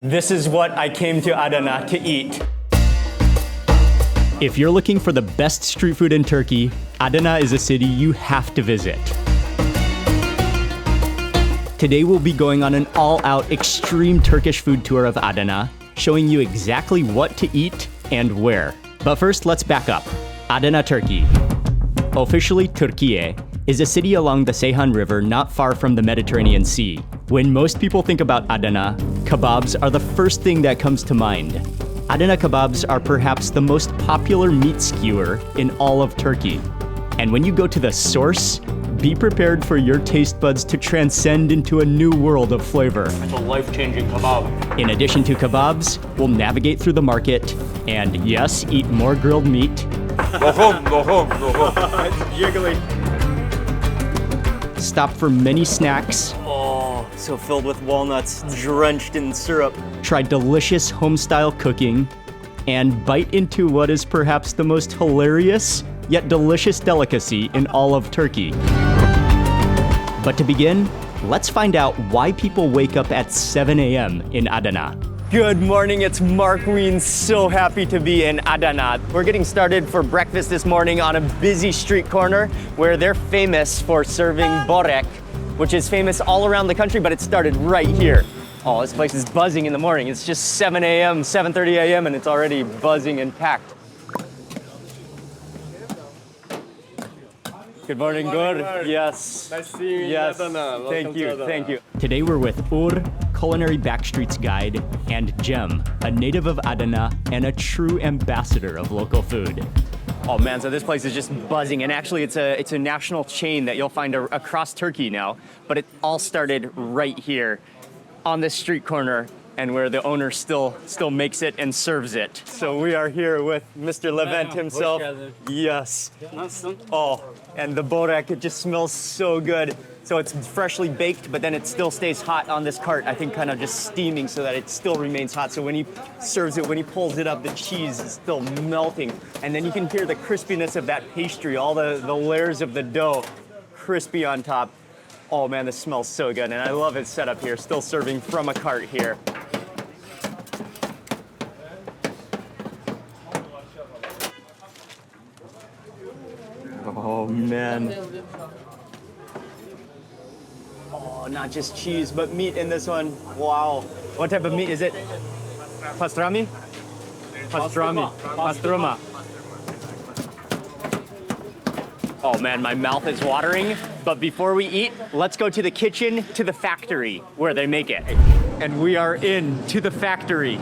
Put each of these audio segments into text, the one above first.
This is what I came to Adana to eat. If you're looking for the best street food in Turkey, Adana is a city you have to visit. Today we'll be going on an all-out extreme Turkish food tour of Adana, showing you exactly what to eat and where. But first, let's back up. Adana, Turkey. Officially Türkiye, is a city along the Seyhan River not far from the Mediterranean Sea. When most people think about Adana, kebabs are the first thing that comes to mind. Adana kebabs are perhaps the most popular meat skewer in all of Turkey. And when you go to the source, be prepared for your taste buds to transcend into a new world of flavor. It's a life-changing kebab. In addition to kebabs, we'll navigate through the market and, yes, eat more grilled meat. It's jiggly. Stop for many snacks. Oh, so filled with walnuts, drenched in syrup. Try delicious home-style cooking, and bite into what is perhaps the most hilarious yet delicious delicacy in all of Turkey. But to begin, let's find out why people wake up at 7 a.m. in Adana. Good morning, it's Mark Wiens. So happy to be in Adana. We're getting started for breakfast this morning on a busy street corner where they're famous for serving börek, which is famous all around the country, but it started right here. Oh, this place is buzzing in the morning. It's just 7 a.m., 7:30 a.m., and it's already buzzing and packed. Good morning, Gur. Yes. Nice to see you in Yes. Adana. Thank you, thank you. Today we're with Ur, culinary backstreets guide, and Jem, a native of Adana and a true ambassador of local food. Oh man, so this place is just buzzing, and actually it's a national chain that you'll find across Turkey now, but it all started right here on this street corner and where the owner still makes it and serves it. So we are here with Mr. Levent himself. Yes. Oh, and the börek, it just smells so good. So it's freshly baked, but then it still stays hot on this cart, I think kind of just steaming so that it still remains hot. So when he serves it, when he pulls it up, the cheese is still melting. And then you can hear the crispiness of that pastry, all the layers of the dough, crispy on top. Oh man, this smells so good. And I love its setup here, still serving from a cart here. Oh man. Oh, not just cheese, but meat in this one. Wow. What type of meat is it? Pastrami? Pastrami. Pastrama. Oh man, my mouth is watering. But before we eat, let's go to the kitchen, to the factory where they make it. And we are in to the factory.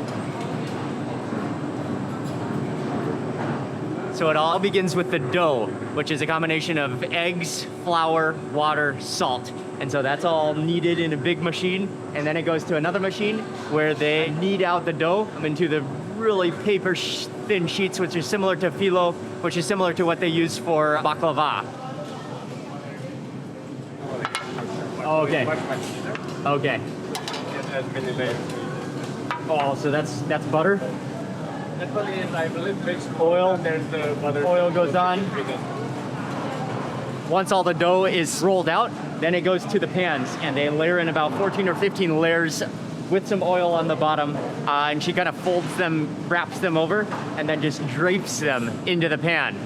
So it all begins with the dough, which is a combination of eggs, flour, water, salt. And so that's all kneaded in a big machine. And then it goes to another machine where they knead out the dough into the really paper thin sheets, which is similar to filo, which is similar to what they use for baklava. Okay. Okay. Oh, so that's butter? That one is, I believe, mixed Oil. There's the butter. Oil goes on. Once all the dough is rolled out, then it goes to the pans, and they layer in about 14 or 15 layers with some oil on the bottom, and she kind of folds them, wraps them over, and then just drapes them into the pan.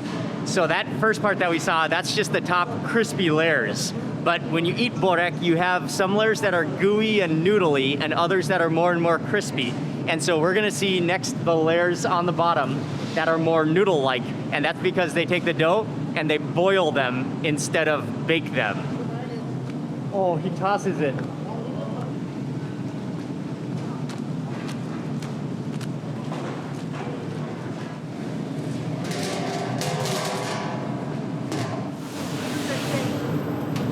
So that first part that we saw, that's just the top crispy layers. But when you eat börek, you have some layers that are gooey and noodly, and others that are more and more crispy. And so we're gonna see next the layers on the bottom that are more noodle-like, and that's because they take the dough and they boil them instead of bake them. Oh, he tosses it.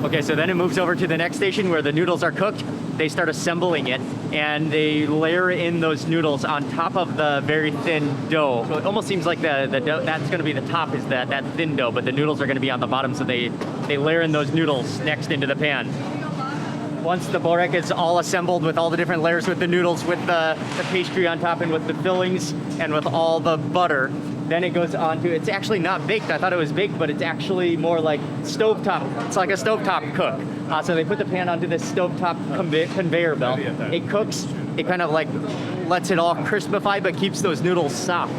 Okay, so then it moves over to the next station where the noodles are cooked. They start assembling it, and they layer in those noodles on top of the very thin dough. So it almost seems like the dough, that's gonna be the top, is that thin dough, but the noodles are gonna be on the bottom, so they layer in those noodles next into the pan. Once the börek is all assembled with all the different layers, with the noodles, with the pastry on top, and with the fillings, and with all the butter, then it goes on to, it's actually not baked. I thought it was baked, but it's actually more like stovetop. It's like a stovetop cook. So they put the pan onto this stovetop conveyor belt. It cooks it kind of like lets it all crispify but keeps those noodles soft.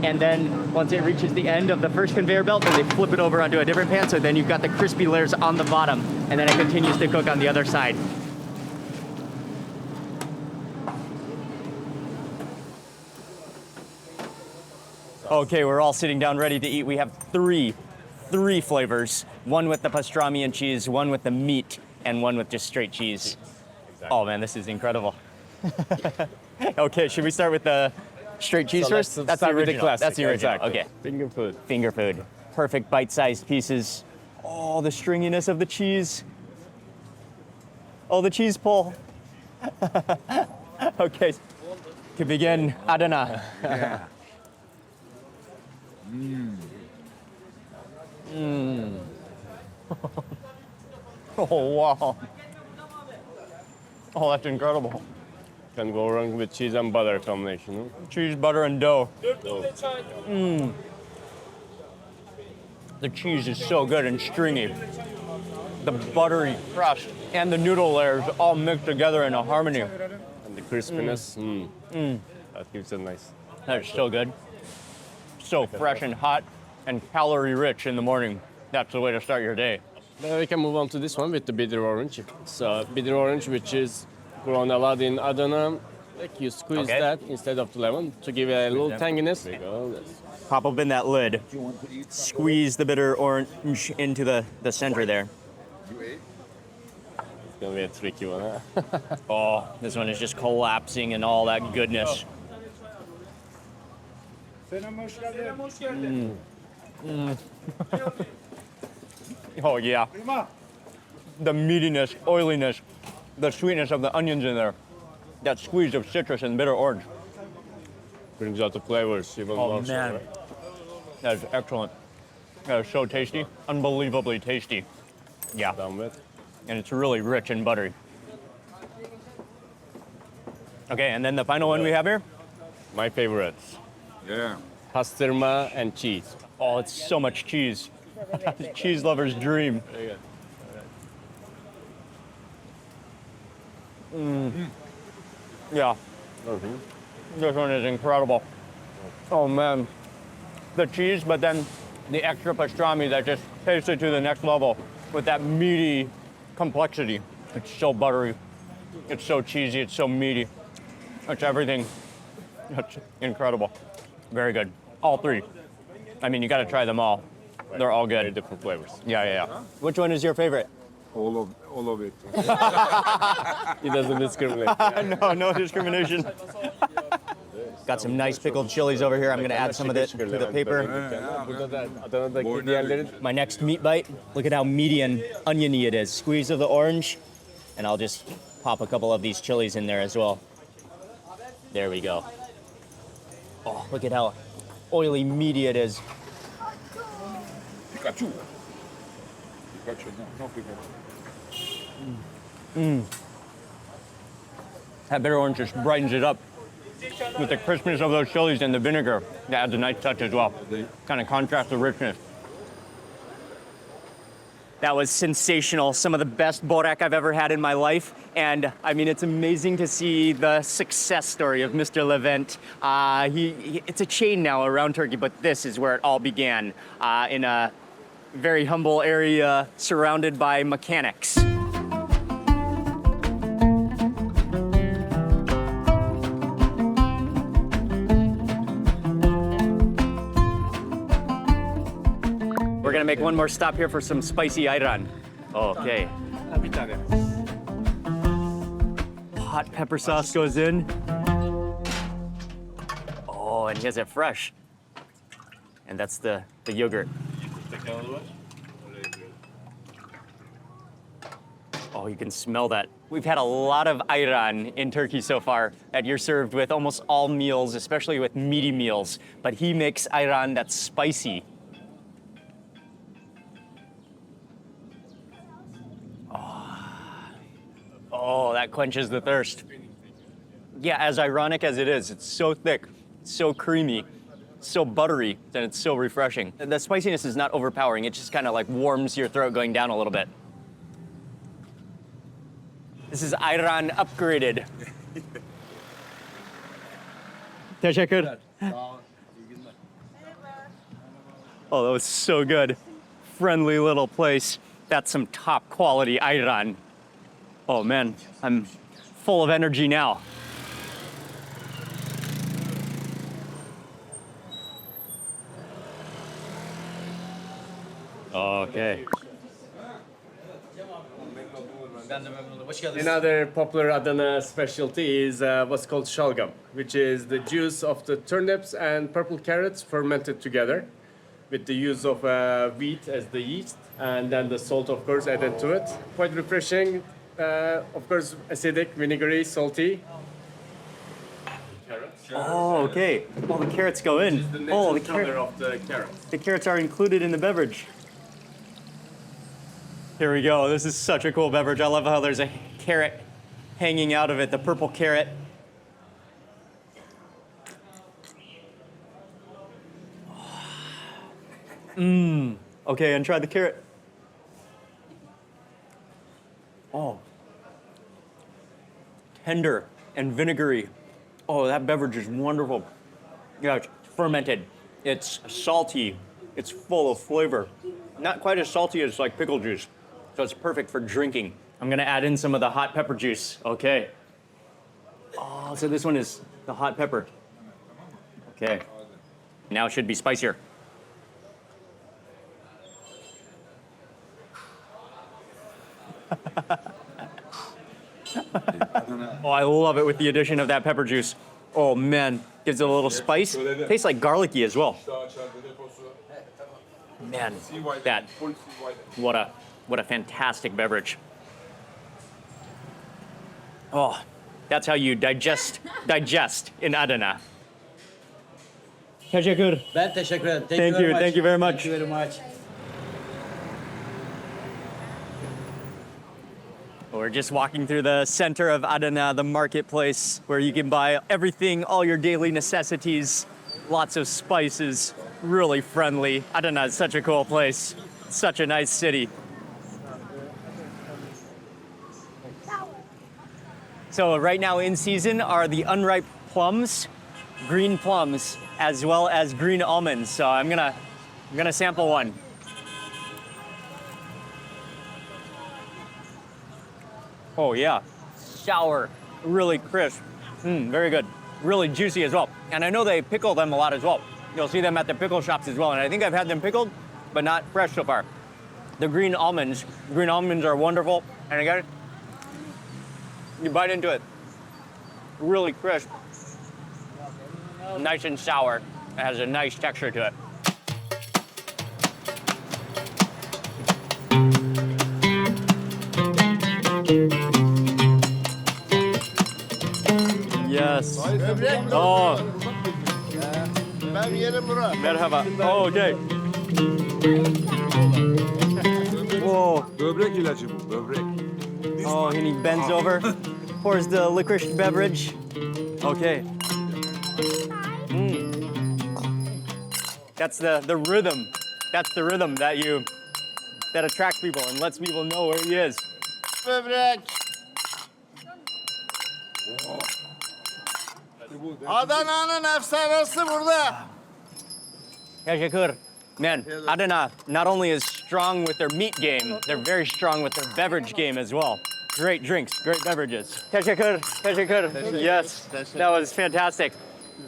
And then once it reaches the end of the first conveyor belt, then they flip it over onto a different pan, so then you've got the crispy layers on the bottom, and then it continues to cook on the other side. Okay, we're all sitting down ready to eat. We have three flavors. One with the pastrami and cheese, one with the meat, and one with just straight cheese. Exactly. Oh man, this is incredible. Okay, should we start with the straight cheese first? That's the original. That's the original. Exactly. Okay. Finger food. Finger food. Perfect bite-sized pieces. Oh, the stringiness of the cheese. Oh, the cheese pull. Okay, to begin, Adana. Yeah. Oh, wow. Oh, that's incredible. Can go wrong with cheese and butter combination. Huh? Cheese, butter, and dough. Dough. The cheese is so good and stringy. The buttery crust and the noodle layers all mixed together in a harmony. And the crispiness. That gives it nice. That's so good. So fresh and hot and calorie rich in the morning. That's the way to start your day. Then we can move on to this one with the bitter orange. So bitter orange, which is grown a lot in Adana. Like you squeeze that instead of the lemon to give a little tanginess. There you go. Pop open that lid. Squeeze the bitter orange into the center there. It's gonna be a tricky one, huh? Oh, this one is just collapsing in all that goodness. Oh yeah. The meatiness, oiliness, the sweetness of the onions in there. That squeeze of citrus and bitter orange. Brings out the flavors even more. So, man. right? That is excellent. That is so tasty. Unbelievably tasty. Yeah. Done with. And it's really rich and buttery. Okay, and then the final one we have here? My favorites. Yeah. Pastırma and cheese. Oh, it's so much cheese. Cheese lover's dream. There you Yeah, go. this one is incredible. Oh man, the cheese, but then the extra pastrami that just takes it to the next level with that meaty complexity. It's so buttery, it's so cheesy, it's so meaty. It's everything. It's incredible. Very good. All three. I mean, you got to try them all. They're all Very good. different flavors. Yeah. Which one is your favorite? All of it. He doesn't discriminate. No discrimination. Got some nice pickled chilies over here. I'm gonna add some of it to the paper. Burada da Adana'daki diğerlerin My next meat bite, look at how meaty and oniony it is. Squeeze of the orange, and I'll just pop a couple of these chilies in there as well. There we go. Oh, look at how oily, meaty it is. Pikachu. Pikachu, no Pikachu. That bitter orange just brightens it up with the crispness of those chilies and the vinegar. That adds a nice touch as well. Kind of contrasts the richness. That was sensational. Some of the best börek I've ever had in my life. And I mean, it's amazing to see the success story of Mr. Levent. It's a chain now around Turkey, but this is where it all began, in a very humble area surrounded by mechanics. We're gonna make one more stop here for some spicy ayran. Okay. bir tane. Hot pepper sauce goes in. Oh, and he has it fresh. And that's the yogurt. Oh, you can smell that. We've had a lot of ayran in Turkey so far that you're served with almost all meals, especially with meaty meals. But he makes ayran that's spicy. Oh, that quenches the thirst. Yeah, as ironic as it is, it's so thick, so creamy, so buttery, and it's so refreshing. The spiciness is not overpowering. It just kind of like warms your throat going down a little bit. This is ayran upgraded. Teşekkür. Oh, that was so good. Friendly little place. That's some top quality ayran. Oh man, I'm full of energy now. Okay. Another popular Adana specialty is what's called şalgam, which is the juice of the turnips and purple carrots fermented together with the use of wheat as the yeast, and then the salt, of course, added to it. Quite refreshing, of course, acidic, vinegary, salty. Oh, okay. All the carrots go in. Oh, the color of the carrots. The carrots are included in the beverage. Here we go. This is such a cool beverage. I love how there's a carrot hanging out of it, the purple carrot. Okay, and try the carrot. Oh. Tender and vinegary. Oh, that beverage is wonderful. Yeah, it's fermented. It's salty. It's full of flavor. Not quite as salty as like pickle juice. So it's perfect for drinking. I'm gonna add in some of the hot pepper juice. Okay. Oh, so this one is the hot pepper. Okay. Now it should be spicier. Oh, I love it with the addition of that pepper juice. Oh man, gives it a little spice. Tastes like garlicky as well. Man, that, what a fantastic beverage. Oh, that's how you digest in Adana. Teşekkür. Ben teşekkür ederim. Thank you very much. Thank you very much. We're just walking through the center of Adana, the marketplace, where you can buy everything, all your daily necessities, lots of spices, really friendly. Adana is such a cool place, such a nice city. So right now in season are the unripe plums, green plums, as well as green almonds. So I'm gonna sample one. Oh yeah, sour, really crisp, very good, really juicy as well. And I know they pickle them a lot as well. You'll see them at the pickle shops as well. And I think I've had them pickled, but not fresh so far. The green almonds are wonderful. And again, you bite into it, really crisp, nice and sour. It has a nice texture to it. Yes. Oh. Merhaba. Oh, okay. Whoa. Böbrek ilacı bu, böbrek. Oh, and he bends over, pours the licorice beverage. Okay. That's the rhythm. That's the rhythm that attracts people and lets people know where he is. Böbrek. Adana'nın efsanesi burada. Teşekkür. Man, Adana not only is strong with their meat game, they're very strong with their beverage game as well. Great drinks, great beverages. Teşekkür, teşekkür. Yes, that was fantastic.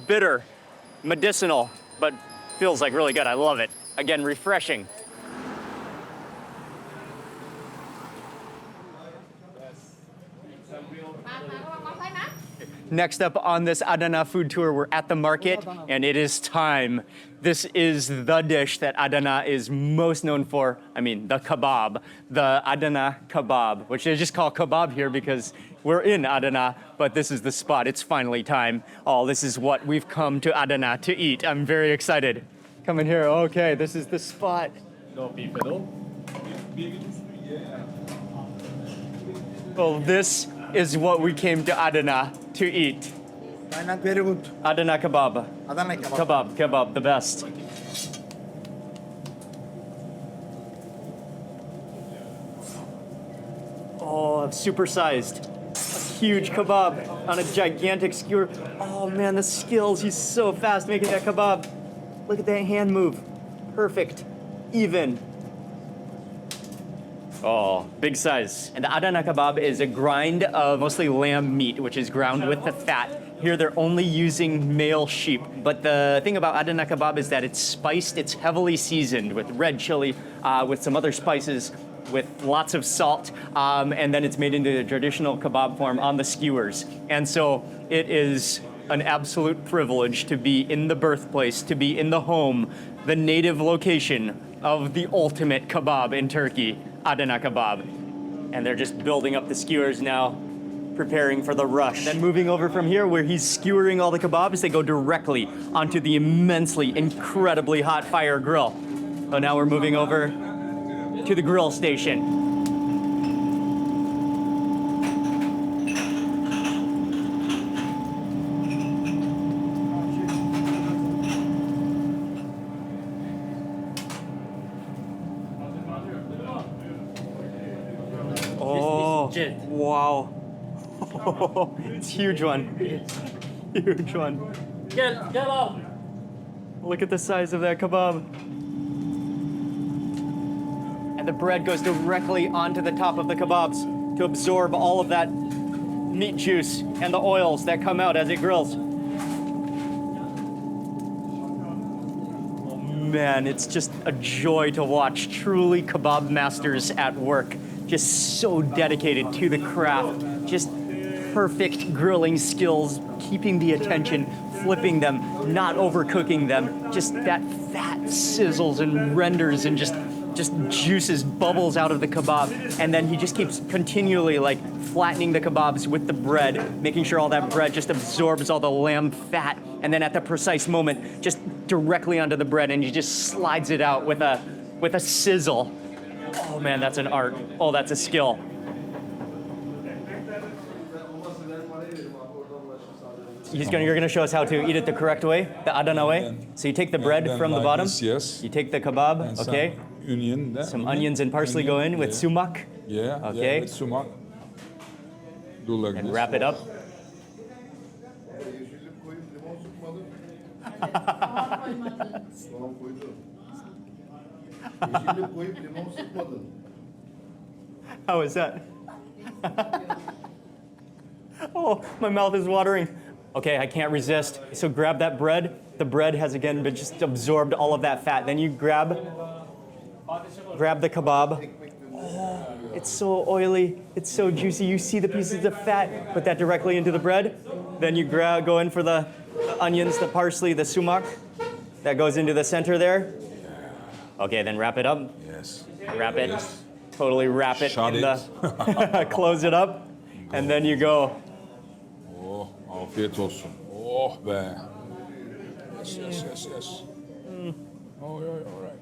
Bitter, medicinal, but feels like really good. I love it. Again, refreshing. Next up on this Adana food tour, we're at the market, and it is time. This is the dish that Adana is most known for. I mean, the kebab, the Adana kebab, which they just call kebab here because we're in Adana, but this is the spot. It's finally time. Oh, this is what we've come to Adana to eat. I'm very excited. Come in here. Okay, this is the spot. No beef at all. Well, this is what we came to Adana to eat. Aynen, very good. Adana kebab. Adana kebab. Kebab, the best. Oh, supersized. huge kebab on a gigantic skewer. Oh man, the skills. He's so fast making that kebab. Look at that hand move. Perfect. Even. Oh, big size. And the Adana kebab is a grind of mostly lamb meat, which is ground with the fat. Here they're only using male sheep. But the thing about Adana kebab is that it's spiced, it's heavily seasoned with red chili, with some other spices, with lots of salt, and then it's made into the traditional kebab form on the skewers. And so it is an absolute privilege to be in the birthplace, to be in the home, the native location of the ultimate kebab in Turkey, Adana kebab. And they're just building up the skewers now, preparing for the rush. Then moving over from here where he's skewering all the kebabs, they go directly onto the immensely, incredibly hot fire grill. So now we're moving over to the grill station. Oh, wow. It's a huge one. Huge one. Get up. Look at the size of that kebab. And the bread goes directly onto the top of the kebabs to absorb all of that meat juice and the oils that come out as it grills. Oh man, it's just a joy to watch. Truly kebab masters at work. Just so dedicated to the craft. Just perfect grilling skills, keeping the attention, flipping them, not overcooking them. Just that fat sizzles and renders and just juices, bubbles out of the kebab. And then he just keeps continually like flattening the kebabs with the bread, making sure all that bread just absorbs all the lamb fat. And then at the precise moment, just directly onto the bread, and he just slides it out with a sizzle. Oh man, that's an art. Oh, that's a skill. You're gonna show us how to eat it the correct way, the Adana way. So you take the bread then from the like bottom. this, yes. You take the kebab, And okay. Some onions and parsley go in with sumac. Yeah, Okay. yeah, with sumac. Do like And this. wrap it up. How is that? Oh, my mouth is watering. Okay, I can't resist. So grab that bread. The bread has again been just absorbed all of that fat. Then you grab the kebab. Oh, it's so oily. It's so juicy. You see the pieces of fat. Put that directly into the bread. Then you go in for the onions, the parsley, the sumac. That goes into the center there. Okay, then wrap it up. Yes. Wrap it. Totally wrap it Shut in it. the close it up. And then you go. Oh, afiyet olsun. Oh be. Yes. Oh, yeah, all right.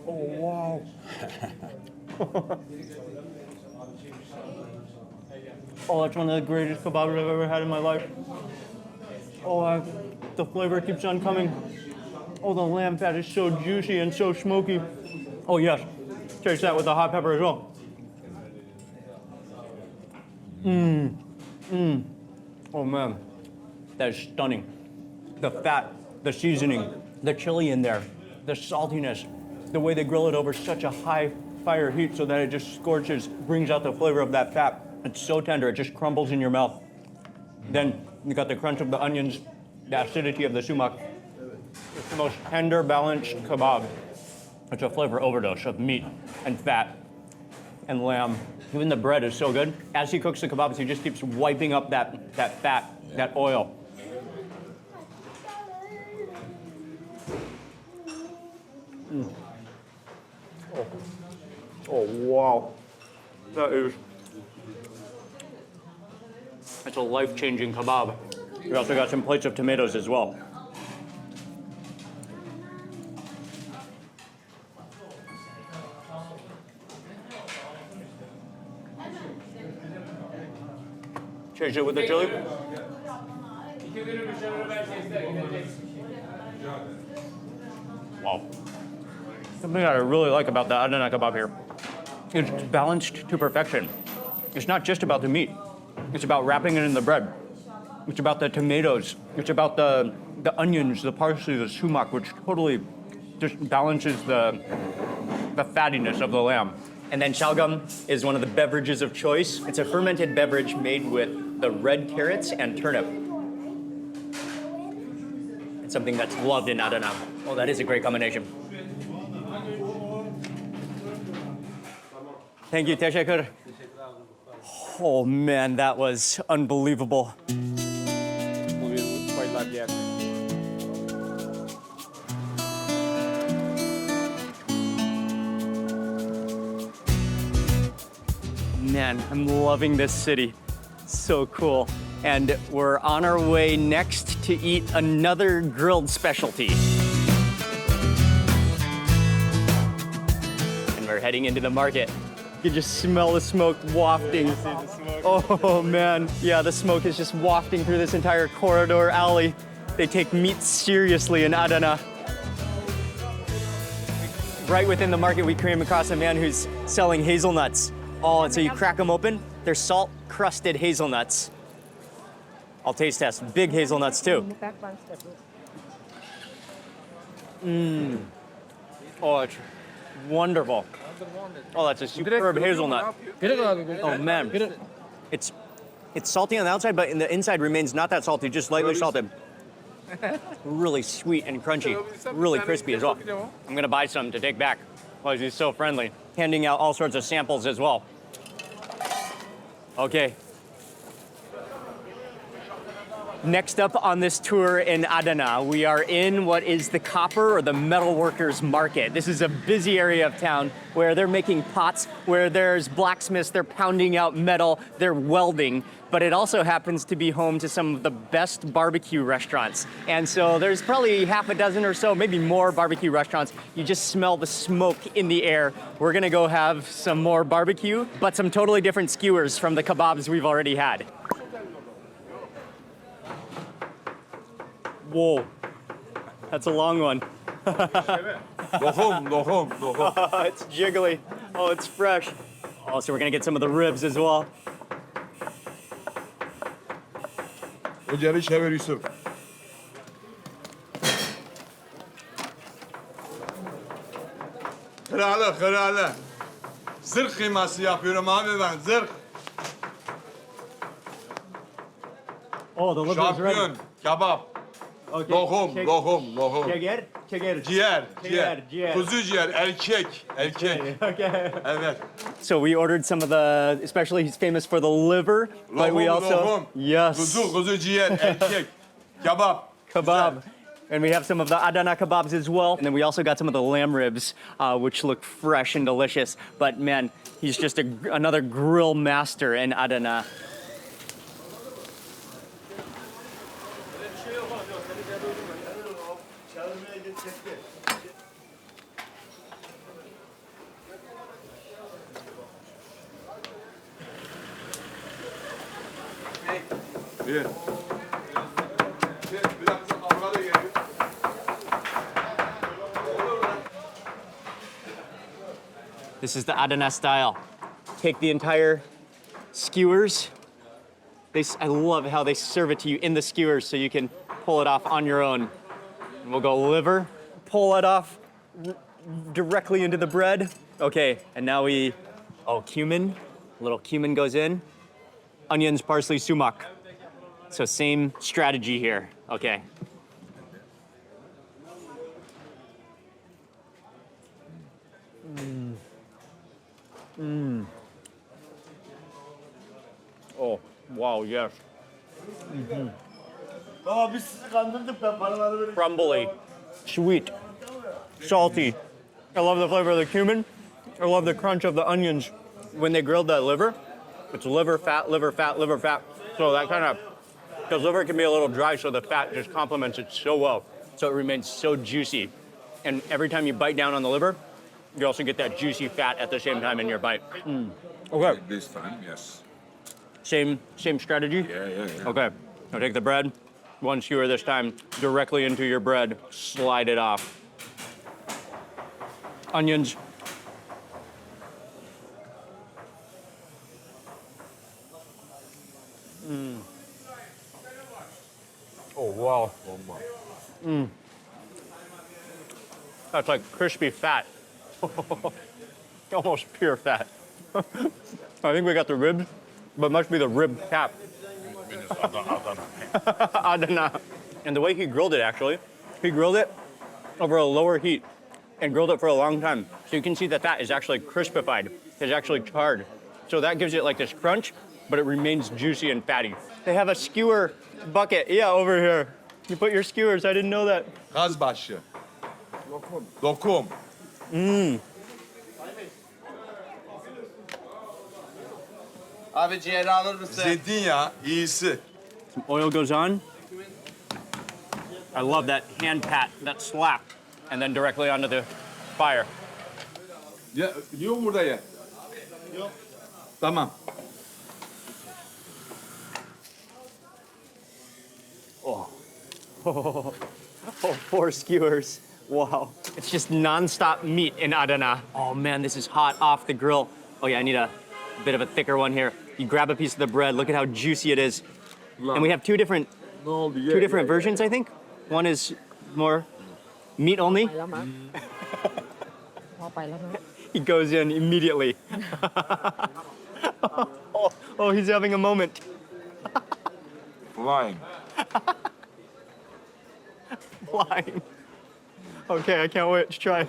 Oh, wow. Oh, that's one of the greatest kebabs I've ever had in my life. Oh, the flavor keeps on coming. Oh, the lamb fat is so juicy and so smoky. Oh, yes. Taste that with the hot pepper as well. Oh, man. That is stunning. The fat, the seasoning, the chili in there, the saltiness, the way they grill it over such a high fire heat so that it just scorches, brings out the flavor of that fat. It's so tender, it just crumbles in your mouth. Then you got the crunch of the onions, the acidity of the sumac. It's the most tender, balanced kebab. It's a flavor overdose of meat and fat and lamb. Even the bread is so good. As he cooks the kebabs, he just keeps wiping up that fat, that oil. Oh, wow. That's a life-changing kebab. We also got some plates of tomatoes as well. Change it with the chili. Wow. Something that I really like about the Adana kebab here It's balanced to perfection. It's not just about the meat. It's about wrapping it in the bread. It's about the tomatoes. It's about the onions, the parsley, the sumac, which totally just balances the fattiness of the lamb. And then shalgam is one of the beverages of choice. It's a fermented beverage made with the red carrots and turnip. It's something that's loved in Adana. Oh, that is a great combination. Thank you, teşekkür. Oh man, that was unbelievable. Man, I'm loving this city. So cool. And we're on our way next to eat another grilled specialty. And we're heading into the market. You can just smell the smoke wafting. Oh man, yeah, the smoke is just wafting through this entire corridor alley. They take meat seriously in Adana. Right within the market, we came across a man who's selling hazelnuts. Oh, and so you crack them open, they're salt-crusted hazelnuts. I'll taste test. Big hazelnuts too. Oh, it's wonderful. Oh, that's a superb hazelnut. Oh man, it's salty on the outside, but in the inside remains not that salty, just lightly salted. Really sweet and crunchy, really crispy as well. I'm gonna buy some to take back. Well, he's so friendly. Handing out all sorts of samples as well. Okay. Next up on this tour in Adana, we are in what is the copper or the metal workers market. This is a busy area of town where they're making pots, where there's blacksmiths, they're pounding out metal, they're welding, but it also happens to be home to some of the best barbecue restaurants. And so there's probably half a dozen or so, maybe more barbecue restaurants. You just smell the smoke in the air. We're gonna go have some more barbecue, but some totally different skewers from the kebabs we've already had. Whoa, that's a long one. It's jiggly. Oh, it's fresh. Oh, so we're gonna get some of the ribs as well. Ocağını çevir Yusuf. Kralı. Zırh kıyması yapıyorum abi ben, zırh. Oh, the liver is ready. Şampiyon, kebap. Okay. Lohum. Ciğer. Ciğer. Kuzu ciğer, erkek. Okay. Evet. So we ordered some of the, especially he's famous for the liver, but we also, Lohum. yes, Kuzu ciğer, erkek. Kebap. kebab. And we have some of the Adana kebabs as well. And then we also got some of the lamb ribs, which look fresh and delicious. But man, he's just another grill master in Adana. Bir. Biraz kavga da geliyor. This is the Adana style. Take the entire skewers. I love how they serve it to you in the skewers so you can pull it off on your own. And we'll go liver, pull it off directly into the bread. Okay, and now cumin. A little cumin goes in. Onions, parsley, sumac. So same strategy here. Okay. Oh, wow, yes. Baba biz sizi kandırdık, ben paraları vereyim. Crumbly, sweet, salty. I love the flavor of the cumin. I love the crunch of the onions. When they grilled that liver, it's liver fat. So that kind of, because liver can be a little dry, so the fat just complements it so well. So it remains so juicy. And every time you bite down on the liver, you also get that juicy fat at the same time in your bite. Okay, This time, yes. same strategy? Yeah. Okay, now take the bread, one skewer this time, directly into your bread, slide it off. Onions. wow. That's like crispy fat. Almost pure fat. I think we got the ribs, but it must be the rib cap. Adana. And the way he grilled it, actually, he grilled it over a lower heat and grilled it for a long time. So you can see that that is actually crispified. It's actually charred. So that gives it like this crunch, but it remains juicy and fatty. They have a skewer bucket, yeah, over here. You put your skewers, I didn't know that. Gazbaşı. Lokum. Abi ciğeri alır mısın? Zeytinyağı iyisi. Some oil goes on. I love that hand pat, that slap, and then directly onto the fire. Ya, yiyor burada ye. Yok. Tamam. Oh, 4 skewers. Wow. It's just nonstop meat in Adana. Oh man, this is hot off the grill. Oh yeah, I need a bit of a thicker one here. You grab a piece of the bread, look at how juicy it is. And we have two different versions, I think. One is more meat only. He goes in immediately. oh, he's having a moment. Flying. Flying. Okay, I can't wait to try.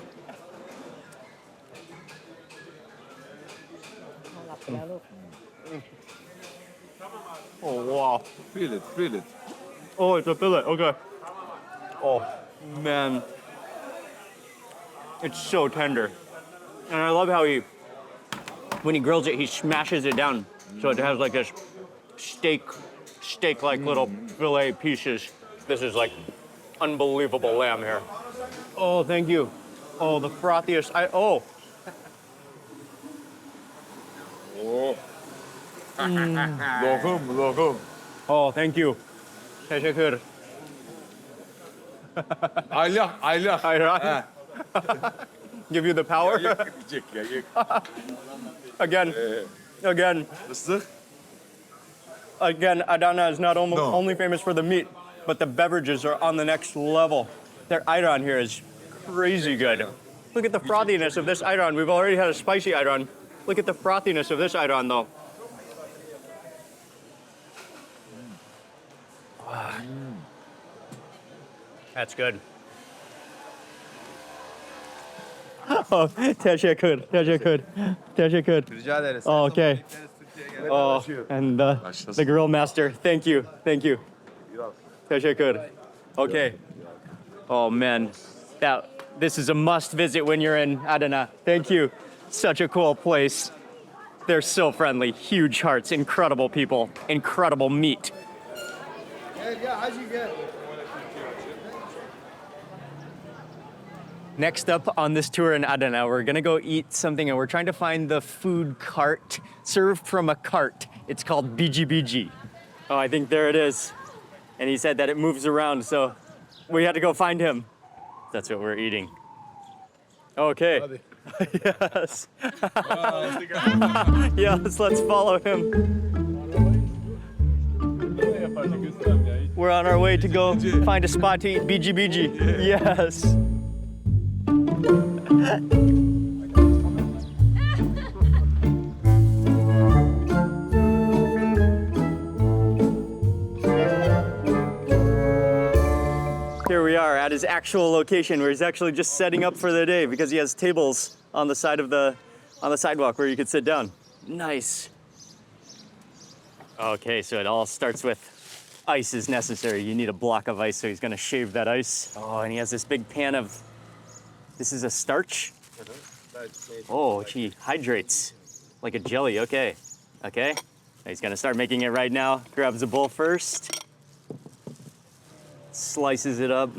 Oh, wow. Feel it, feel it. Oh, it's a fillet, okay. Oh, man. It's so tender. And I love how when he grills it, he smashes it down. So it has like this steak-like little fillet pieces. This is like unbelievable lamb here. Oh, thank you. Oh, the frothiest. Oh. Lokum. Oh, thank you. Teşekkür. Aylah. Ayran. Give you the power. Yiyecek ya, ye. Again. Islık. Again, Adana is not No. only famous for the meat, but the beverages are on the next level. Their ayran here is crazy good. Look at the frothiness of this ayran. We've already had a spicy ayran. Look at the frothiness of this ayran, though. That's good. Oh, teşekkür. Rica ederiz. Oh, okay. Oh, and the grill master. Thank you. Teşekkür. Okay. Oh man, this is a must visit when you're in Adana. Thank you. Such a cool place. They're so friendly, huge hearts, incredible people, incredible meat. Gel hacı gel. Next up on this tour in Adana, we're gonna go eat something, and we're trying to find the food cart, served from a cart. It's called Bici. Oh, I think there it is. And he said that it moves around, so we had to go find him. That's what we're eating. Okay. Yes. Yes, let's follow him. We're on our way to go find a spot to eat Bici. Yes. Here we are at his actual location where he's actually just setting up for the day because he has tables on the side of the sidewalk where you could sit down. Nice. Okay, so it all starts with ice is necessary. You need a block of ice, so he's gonna shave that ice. Oh, and he has this big pan of, this is a starch? Oh, he hydrates like a jelly, okay. He's gonna start making it right now. Grabs a bowl first. Slices it up.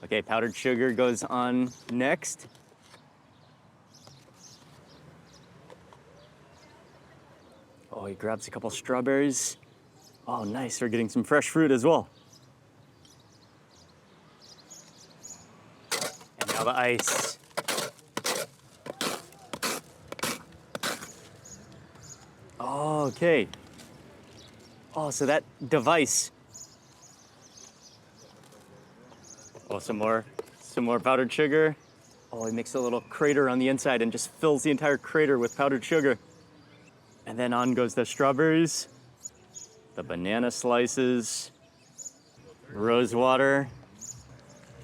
Okay, powdered sugar goes on next. Oh, he grabs a couple strawberries. Oh, nice, we're getting some fresh fruit as well. And now the ice. Okay, Oh, so that device. Oh, some more powdered sugar. Oh, he makes a little crater on the inside and just fills the entire crater with powdered sugar. And then on goes the strawberries, the banana slices, rose water,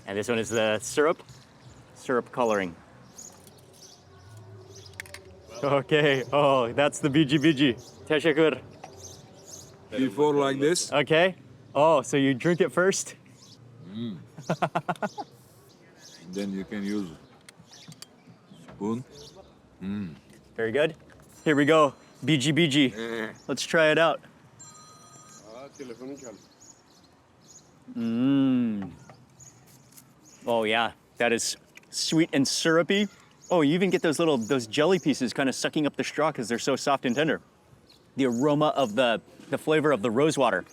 and this one is the syrup coloring. Okay, oh, that's the Bici. Teşekkür. Before like this. Okay. Oh, so you drink it first? Then you can use spoon. Very good. Here we go. Bici. Let's try it out. Oh yeah, that is sweet and syrupy. Oh, you even get those jelly pieces kind of sucking up the straw because they're so soft and tender. The aroma of the flavor of the rose water.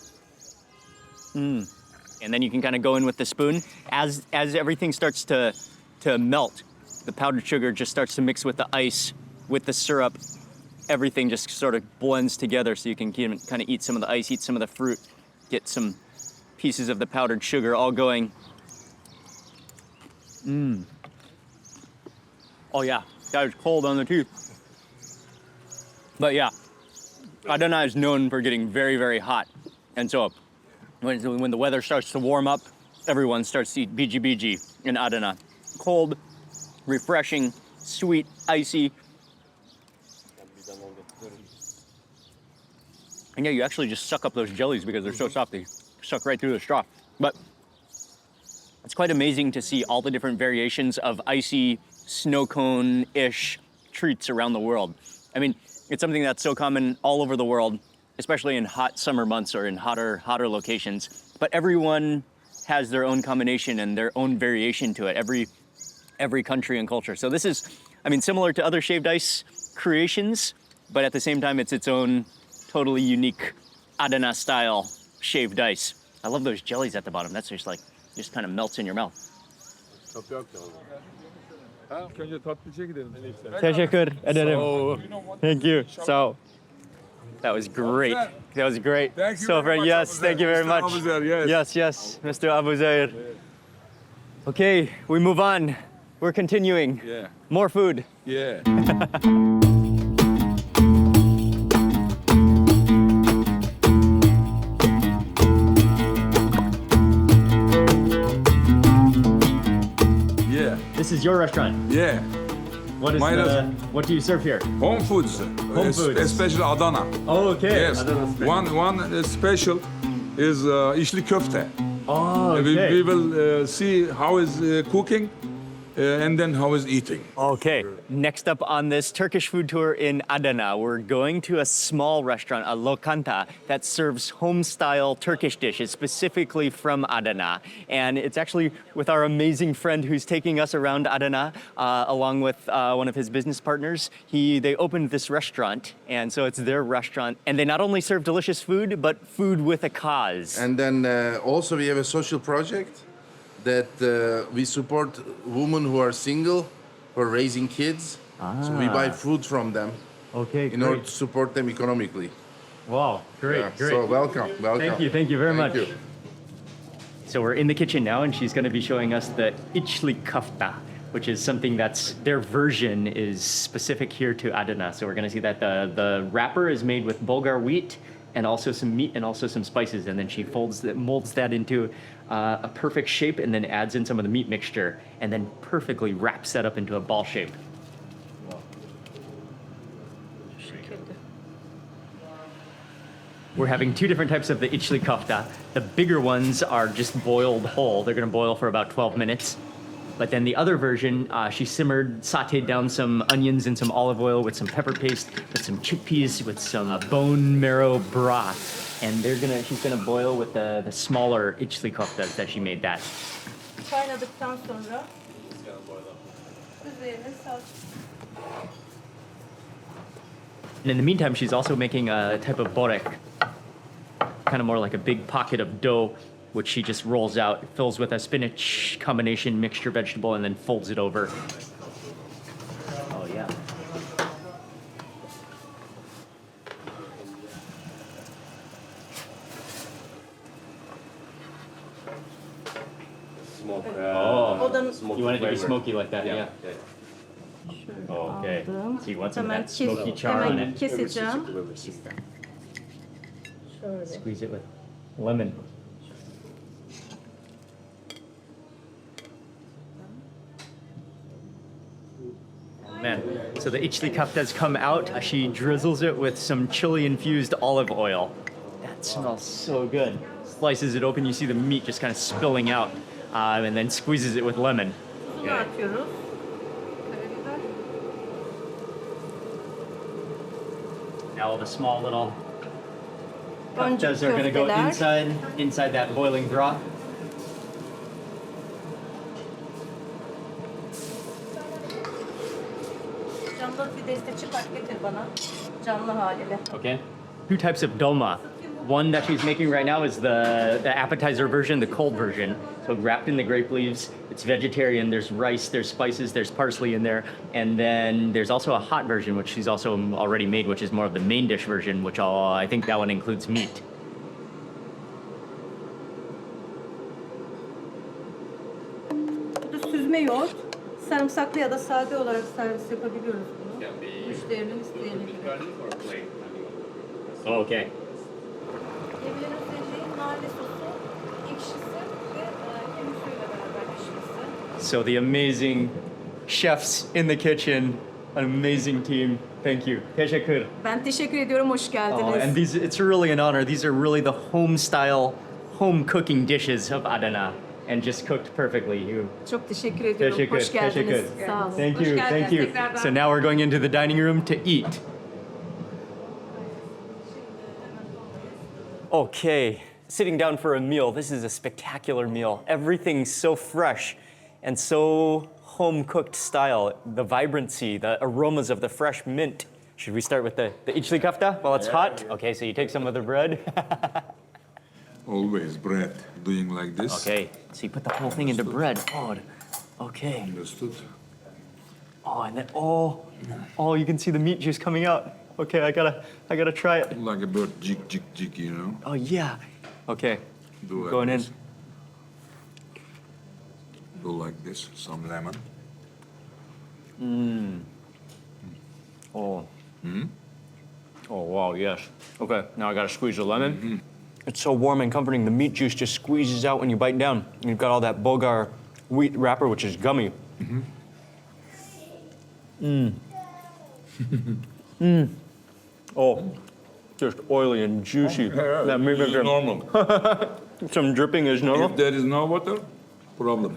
And then you can kind of go in with the spoon. As everything starts to melt, the powdered sugar just starts to mix with the ice, with the syrup. Everything just sort of blends together so you can kind of eat some of the ice, eat some of the fruit, get some pieces of the powdered sugar all going. Oh yeah, that is cold on the teeth. But yeah, Adana is known for getting very, very hot. And so when the weather starts to warm up, everyone starts to eat Bici in Adana. Cold, refreshing, sweet, icy. And yeah, you actually just suck up those jellies because they're so soft, they suck right through the straw. But it's quite amazing to see all the different variations of icy, snow cone-ish treats around the world. I mean, it's something that's so common all over the world, especially in hot summer months or in hotter locations. But everyone has their own combination and their own variation to it, every country and culture. So this is, I mean, similar to other shaved ice creations, but at the same time, it's its own totally unique Adana style shaved ice. I love those jellies at the bottom. That's just kind of melts in your mouth. Teşekkür ederim. Thank you. So that was great. That was great. Thank you So very much, yes, thank you very Mr. much. Abuzer, yes. Yes, Mr. Abuzer. Okay, we move on. We're continuing. Yeah. More food. Yeah. This is your restaurant. Yeah. What do you serve here? Home foods. Home foods. Especially Adana. Oh, okay. Yes. One special is içli köfte. Oh, We okay. will see how is cooking and then how is eating. Okay, next up on this Turkish food tour in Adana, we're going to a small restaurant, a lokanta, that serves home-style Turkish dishes, specifically from Adana. And it's actually with our amazing friend who's taking us around Adana, along with one of his business partners. They opened this restaurant, and so it's their restaurant. And they not only serve delicious food, but food with a cause. And then also we have a social project that we support women who are single, who are raising kids. So we buy food from them Okay, in order to support them economically. Wow, great, Yeah, great. So welcome. Thank you very much. you. So we're in the kitchen now, and she's going to be showing us the içli köfte, which is something that's their version is specific here to Adana. So we're going to see that the wrapper is made with Bulgar wheat and also some meat and also some spices, and then she molds that into a perfect shape, and then adds in some of the meat mixture, and then perfectly wraps that up into a ball shape. We're having two different types of the içli köfte. The bigger ones are just boiled whole. They're going to boil for about 12 minutes. But then the other version, she sauteed down some onions in some olive oil with some pepper paste, with some chickpeas, with some bone marrow broth. And she's gonna boil with the smaller içli köfte that she made that. Kaynadıktan sonra üzerine salça. And in the meantime, she's also making a type of börek, kind of more like a big pocket of dough, which she just rolls out, fills with a spinach combination mixture vegetable, and then folds it over. Oh, yeah. Oh, O da you want it to be smoky like that, yeah. Okay. aldım. So you want some of Hemen, that smoky char on hemen it. keseceğim. Şöyle. Squeeze it with lemon. Man, so the içli köfte's come out. She drizzles it with some chili-infused olive oil. That smells so good. Slices it open, you see the meat just kind of spilling out, and then squeezes it with lemon. Tuzunu atıyoruz. Karabiber. Now all the small little Boncuk köftes are gonna go köfteler. inside that boiling broth. Canlı bir deste çıkart getir bana. Canlı haliyle. Okay. Two types of dolma. One that she's making right now is the appetizer version, the cold version. So wrapped in the grape leaves. It's vegetarian. There's rice, there's spices, there's parsley in there. And then there's also a hot version, which she's also already made, which is more of the main dish version, which I think that one includes meat. Bu da süzme yoğurt. Sarımsaklı ya da sade olarak servis yapabiliyoruz bunu. Müşterinin isteyene göre. Okay. Yemeğin özelliği nane sosu, ekşisi ve kemik suyuyla beraber pişmesi. So the amazing chefs in the kitchen, an amazing team. Thank you. Teşekkür. Ben teşekkür ediyorum, hoş geldiniz. And it's really an honor. These are really the home style, home cooking dishes of Adana, and just cooked perfectly. Çok teşekkür ediyorum, Teşekkür, hoş geldiniz. teşekkür. Sağ olun. Thank Hoş you, geldiniz thank you. tekrardan. So now we're going into the dining room to eat. Okay, sitting down for a meal. This is a spectacular meal. Everything's so fresh and so home cooked style. The vibrancy, the aromas of the fresh mint. Should we start with the içli köfte while it's hot? Okay, so you take some of the bread. Always bread, doing like this. Okay, so you put the whole thing into bread. Oh, okay. Understood? Oh, and then you can see the meat juice coming out. Okay, I gotta try it. Like a bird, jig, jig, jig, you know? Oh yeah. Okay, Do like going in. this. Do like this, some lemon. Oh. Oh wow, yes. Okay, now I gotta squeeze the lemon. It's so warm and comforting. The meat juice just squeezes out when you bite down. You've got all that Bulgar wheat wrapper, which is gummy. Oh, just oily and juicy. That meat This is makes normal. some dripping is normal. If there is no water, problem.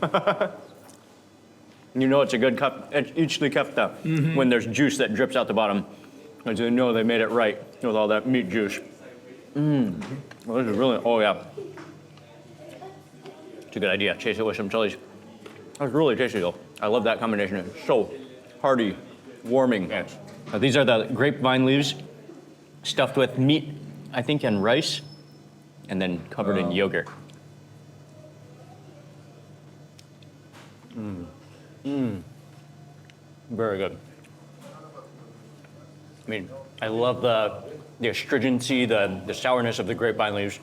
You know it's a good cup, içli köfte when there's juice that drips out the bottom. And you know they made it right with all that meat juice. Well, this is really, oh yeah. It's a good idea. Chase it with some chilies. That's really tasty though. I love that combination. It's so hearty, warming. These are the grapevine leaves stuffed with meat, I think, and rice, and then covered in yogurt. Very good. I mean, I love the astringency, the sourness of the grapevine leaves.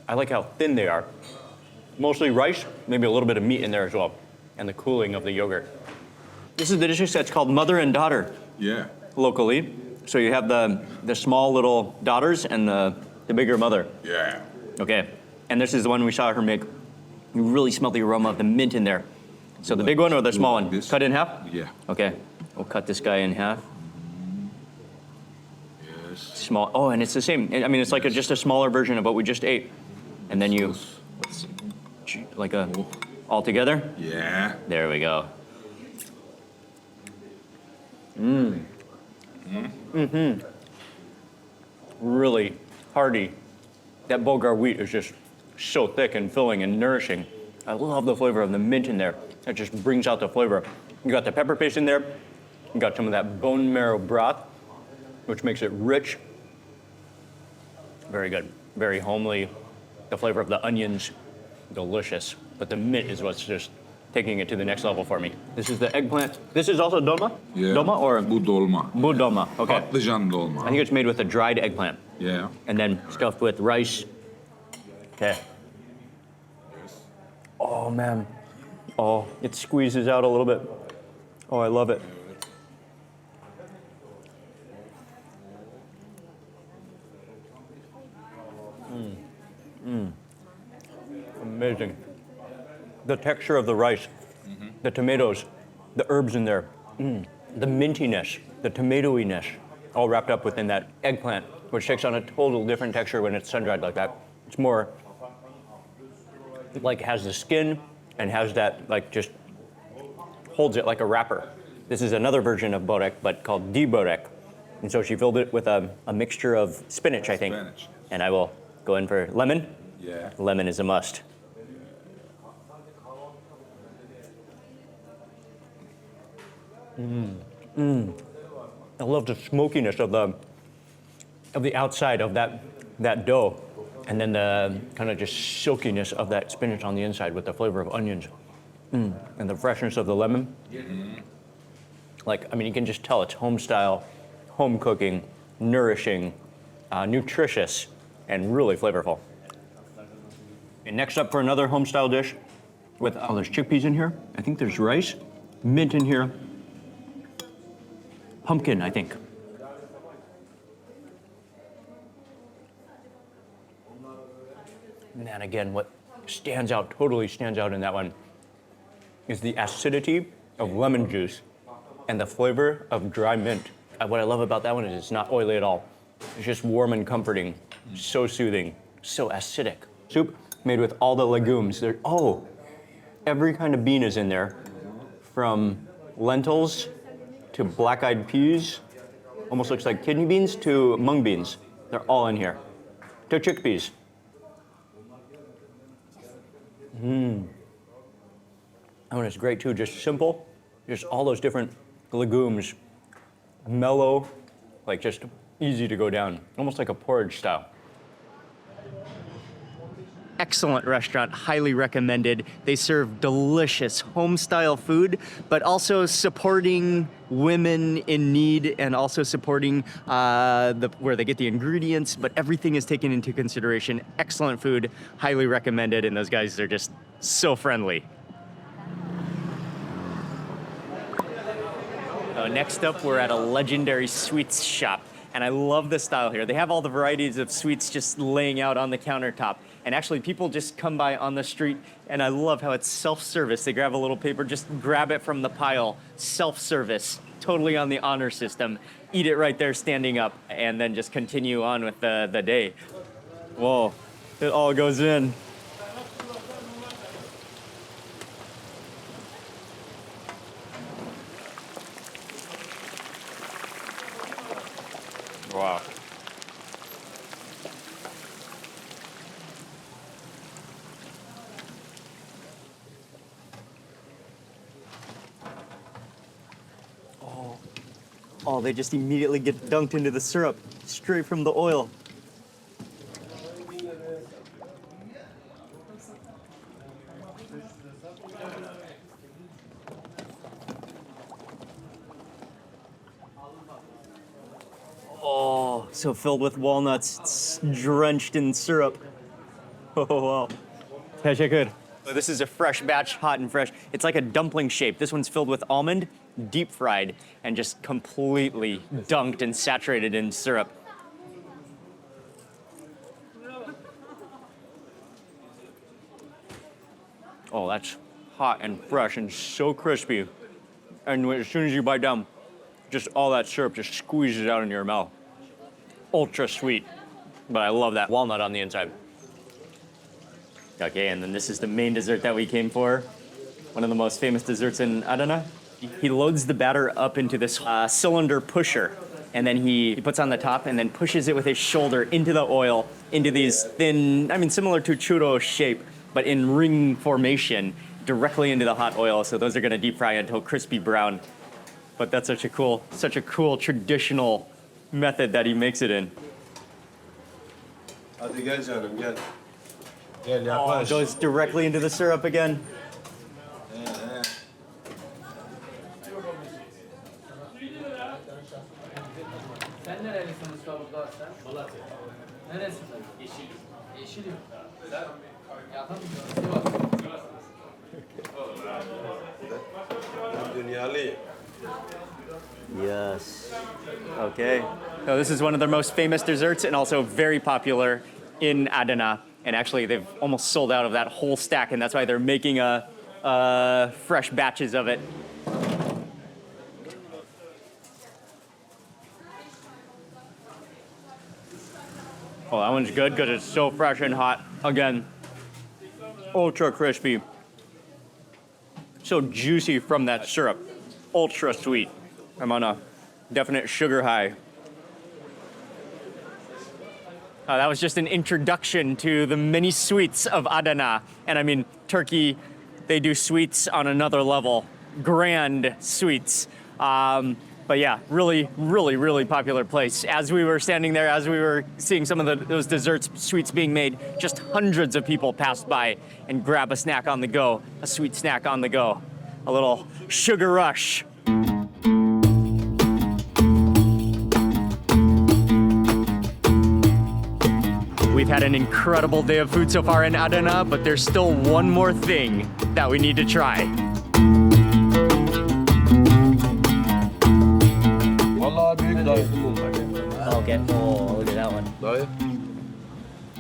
I like how thin they are. Mostly rice, maybe a little bit of meat in there as well, and the cooling of the yogurt. This is the dish that's called mother and daughter Yeah. locally. So you have the small little daughters and the bigger mother. Yeah. Okay, and this is the one we saw her make. You really smell the aroma of the mint in there. So the big one or the small like one? this. Cut in half? Yeah. Okay, we'll cut this guy in half. Yes. Small, oh, and it's the same. I mean, it's like just a smaller version of what we just ate. And then you, like all together? Yeah. There we go. Really hearty. That Bulgar wheat is just so thick and filling and nourishing. I love the flavor of the mint in there. It just brings out the flavor. You got the pepper paste in there. You got some of that bone marrow broth, which makes it rich. Very good. Very homely. The flavor of the onions, delicious. But the mint is what's just taking it to the next level for me. This is the eggplant. This is also dolma? Yeah. Dolma or? Bu dolma. Bu dolma, okay. Patlıcan dolma. I think it's made with a dried eggplant Yeah. and then stuffed with rice. Okay. Oh man, Oh, it squeezes out a little bit. Oh, I love it. Amazing. The texture of the rice, the tomatoes, the herbs in there, the mintiness, the tomatoiness, all wrapped up within that eggplant, which takes on a total different texture when it's sun-dried like that. It's more like has the skin and has that, like, just holds it like a wrapper. This is another version of börek, but called di börek. And so she filled it with a mixture of spinach, I think. Spinach. And I will go in for lemon. Yeah. Lemon is a must. I love the smokiness of the outside of that dough, and then the kind of just silkiness of that spinach on the inside with the flavor of onions, and the freshness of the lemon. Like, I mean, you can just tell it's home style, home cooking, nourishing, nutritious, and really flavorful. And next up for another home style dish with, there's chickpeas in here. I think there's rice, mint in here, pumpkin, I think. And then again, what totally stands out in that one is the acidity of lemon juice and the flavor of dry mint. What I love about that one is it's not oily at all. It's just warm and comforting, so soothing, so acidic. Soup made with all the legumes. Every kind of bean is in there, from lentils to black-eyed peas, almost looks like kidney beans, to mung beans. They're all in here. To chickpeas. That one is great too, just simple, just all those different legumes, mellow, like just easy to go down, almost like a porridge style. Excellent restaurant, highly recommended. They serve delicious home-style food, but also supporting women in need and also supporting where they get the ingredients, but everything is taken into consideration. Excellent food, highly recommended, and those guys are just so friendly. Next up, we're at a legendary sweets shop, and I love the style here. They have all the varieties of sweets just laying out on the countertop. And actually, people just come by on the street, and I love how it's self-service. They grab a little paper, just grab it from the pile, self-service, totally on the honor system, eat it right there standing up, and then just continue on with the day. Whoa, it all goes in. Wow. Oh, they just immediately get dunked into the syrup, straight from the oil. Oh, so filled with walnuts, it's drenched in syrup. Oh, wow. Teşekkür. This is a fresh batch, hot and fresh. It's like a dumpling shape. This one's filled with almond, deep fried, and just completely dunked and saturated in syrup. Oh, that's hot and fresh and so crispy. And as soon as you bite down, just all that syrup just squeezes out into your mouth. Ultra sweet, but I love that walnut on the inside. Okay, and then this is the main dessert that we came for. One of the most famous desserts in Adana. He loads the batter up into this cylinder pusher, and then he puts on the top and then pushes it with his shoulder into the oil, into these thin, I mean, similar to churro shape, but in ring formation, directly into the hot oil. So those are gonna deep fry until crispy brown. But that's such a cool traditional method that he makes it in. Hadi gel canım gel. Oh, it goes directly into the syrup again. Sen nerelisin Mustafa sen? Malatya. Neresinden? Yeşilyurt. Yeşilyurt. Sen yakın mısın? Sivas. Yes. Okay. So this is one of their most famous desserts and also very popular in Adana. And actually, they've almost sold out of that whole stack, and that's why they're making fresh batches of it. Oh, that one's good because it's so fresh and hot. Again, ultra crispy. So juicy from that syrup. Ultra sweet. I'm on a definite sugar high. That was just an introduction to the many sweets of Adana. And I mean, Turkey, they do sweets on another level. Grand sweets. But yeah, really, really, really popular place. As we were standing there, as we were seeing some of those desserts, sweets being made, just hundreds of people passed by and grab a snack on the go, a sweet snack on the go, a little sugar rush. We've had an incredible day of food so far in Adana, but there's still one more thing that we need to try. Okay, oh, look at that one.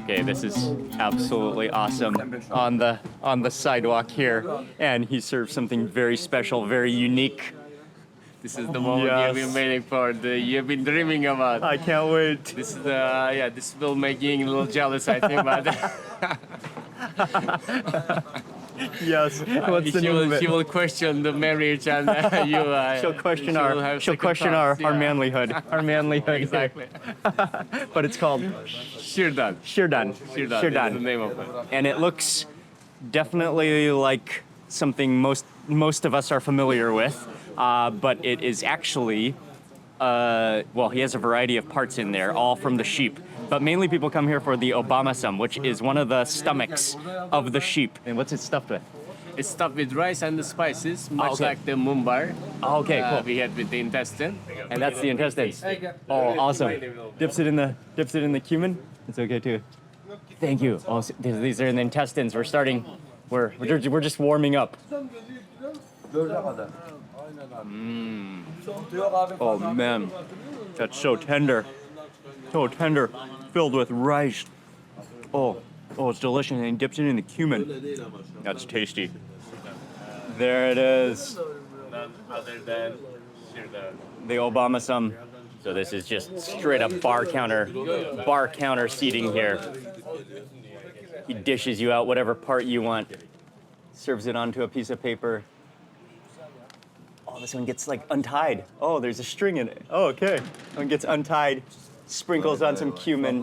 Okay, this is absolutely awesome on the sidewalk here, and he served something very special, very unique. This is the moment you've been waiting for, you've been dreaming about. I can't wait. This is this will make Ying a little jealous, I think, but Yes. What's the name of it? she will question the marriage and you. She'll question our manlyhood. Our manlyhood. Exactly. But it's called Shirdan. Shirdan. Shirdan is the name of it. And it looks definitely like something most of us are familiar with. But it is actually, he has a variety of parts in there, all from the sheep. But mainly people come here for the obamasam, which is one of the stomachs of the sheep. And what's it stuffed with? It's stuffed with rice and the spices, much like the mumbar. Oh, okay, cool. We had with the intestine. And that's the intestines. Oh, awesome. Dips it in the cumin. It's okay too. Thank you. Oh, these are in the intestines. We're just warming up. Oh man, that's so tender. So tender, filled with rice. Oh, it's delicious, and he dips it in the cumin. That's tasty. There it is. None other than Shirdan. The obamasam. So this is just straight up bar counter seating here. He dishes you out whatever part you want, serves it onto a piece of paper. Oh, this one gets like untied. Oh, there's a string in it. Oh, okay. One gets untied, sprinkles on some cumin.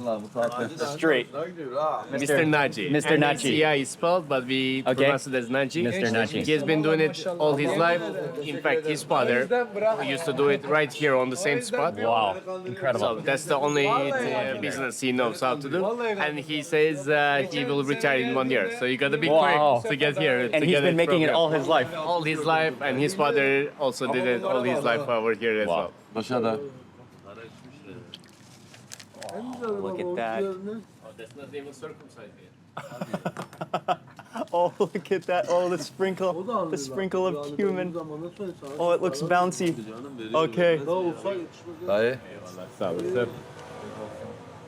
Straight. Mr. Naji. Mr. Naji. Yeah, it's spelled, but we pronounce it as Naji. Mr. Naji. He has been doing it all his life. In fact, his father used to do it right here on the same spot. Wow, incredible. So that's the only business he knows how to do. And he says he will retire in 1 year. So you gotta be quick to get here. And he's been making it all his life. All his life, and his father also did it all his life over here as well. Look at that. Oh, that's not even circumcised yet. Oh, look at that. Oh, the sprinkle of cumin. Oh, it looks bouncy. Okay.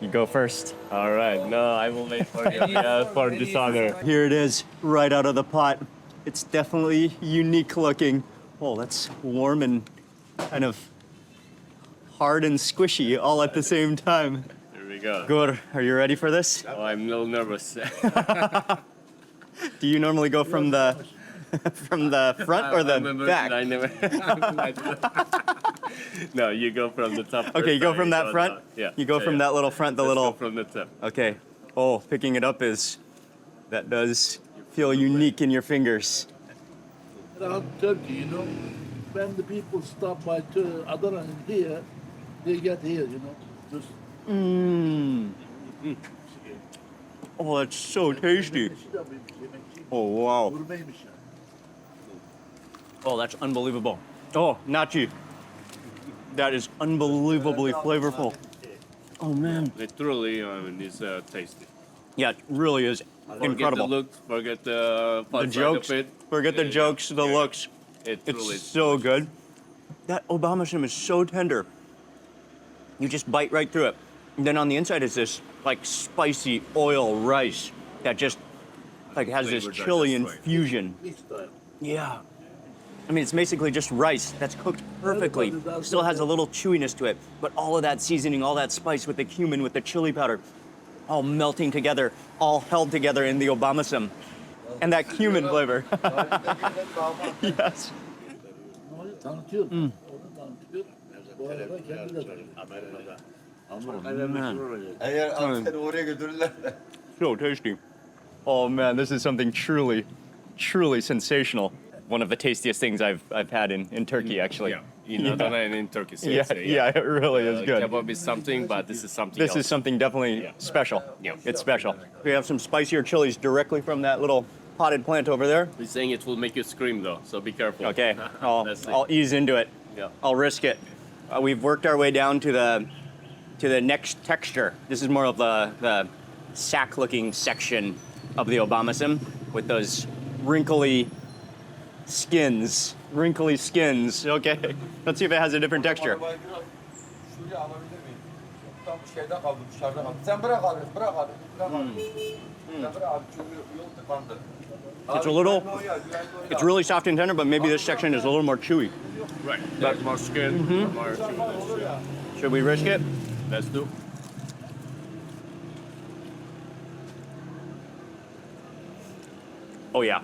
You go first. All right. No, I will wait for you for this honor. Here it is, right out of the pot. It's definitely unique looking. Oh, that's warm and kind of hard and squishy all at the same time. Here we go. Good. Are you ready for this? Oh, I'm a little nervous. Do you normally go from the front or the back? I never. No, you go from the top. Okay, you go from that front? Yeah. You go from that little front, Let's little... go from the top. Okay. Oh, picking it up that does feel unique in your fingers. Around Turkey, you know, when the people stop by to Adana and here, they get here, you know. Just Oh, that's so tasty. Oh, wow. Oh, that's unbelievable. Oh, nachi. That is unbelievably flavorful. Oh, man. It truly, is tasty. Yeah, it really is incredible. Forget the look, forget the jokes. Of it. Forget the jokes, the looks. It's so good. That Obamacim is so tender. You just bite right through it. And then on the inside is this like spicy oil rice that just like has this chili infusion. Yeah. I mean, it's basically just rice that's cooked perfectly. Still has a little chewiness to it, but all of that seasoning, all that spice with the cumin, with the chili powder, all melting together, all held together in the Obamacim. And that cumin flavor. Yes. So tasty. Oh man, this is something truly, truly sensational. One of the tastiest things I've had in Turkey, actually. Yeah, in Adana and in Turkey. So Yeah, it really is good. Kebab is something, but this is something This else. is something definitely special. Yeah. It's special. We have some spicier chilies directly from that little potted plant over there. He's saying it will make you scream though, so be careful. Okay, Let's see. I'll ease into it. Yeah. I'll risk it. We've worked our way down to the next texture. This is more of the sack-looking section of the Obamacim with those wrinkly skins. Okay, let's see if it has a different texture. Şuraya alabilir miyim? Tam şeyde kaldı, dışarıda kaldı. Sen bırak abi, bırak abi. Bırak abi. Sen bırak abi, çünkü yol tıkandı. It's a little, it's really soft and tender, but maybe this section is a little more chewy. Right. That's more skin. More chewy. Should we risk it? Let's do. Oh yeah.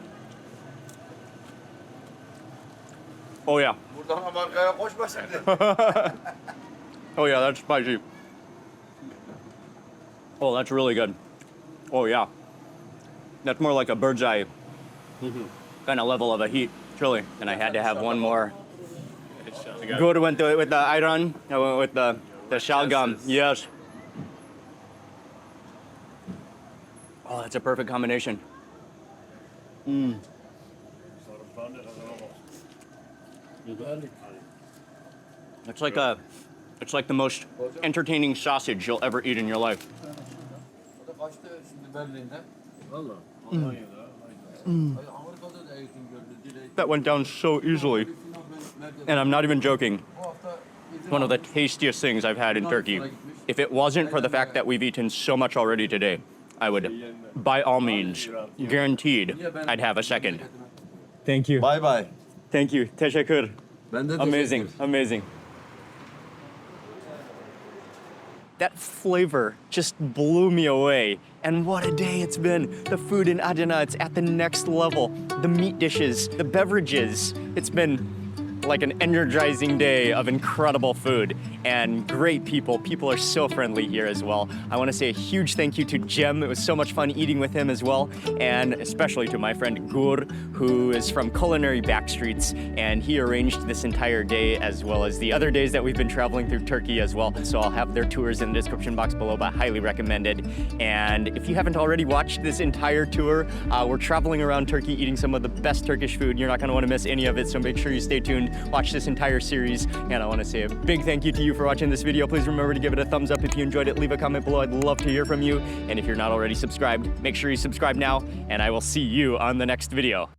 Oh yeah. Buradan Amerika'ya koşma şimdi. Oh yeah, that's spicy. Oh, that's really good. Oh yeah. That's more like a bird's eye kind of level of a heat chili. And I had to have one more. Good with the ayran. I went with the shalgam. Yes. Oh, that's a perfect combination. It's like the most entertaining sausage you'll ever eat in your life. O da kaçtı şimdi Berlin'de. Valla. Amerika'da da eğitim gördü. Direkt. That went down so easily. And I'm not even joking. Bu hafta One of the tastiest things I've had in Turkey. If it wasn't for the fact that we've eaten so much already today, I would, by all means, guaranteed, I'd have a second. Thank you. Bye bye. Thank you. Teşekkür. Ben de Amazing. Amazing. That flavor just blew me away. And what a day it's been. The food in Adana, it's at the next level. The meat dishes, the beverages. It's been like an energizing day of incredible food and great people. People are so friendly here as well. I want to say a huge thank you to Jem. It was so much fun eating with him as well. And especially to my friend Gur, who is from Culinary Backstreets. And he arranged this entire day as well as the other days that we've been traveling through Turkey as well. So I'll have their tours in the description box below, but highly recommended. And if you haven't already watched this entire tour, we're traveling around Turkey eating some of the best Turkish food. You're not going to want to miss any of it, so make sure you stay tuned. Watch this entire series, and I want to say a big thank you to you for watching this video. Please remember to give it a thumbs up if you enjoyed it. Leave a comment below. I'd love to hear from you. And if you're not already subscribed, make sure you subscribe now, and I will see you on the next video.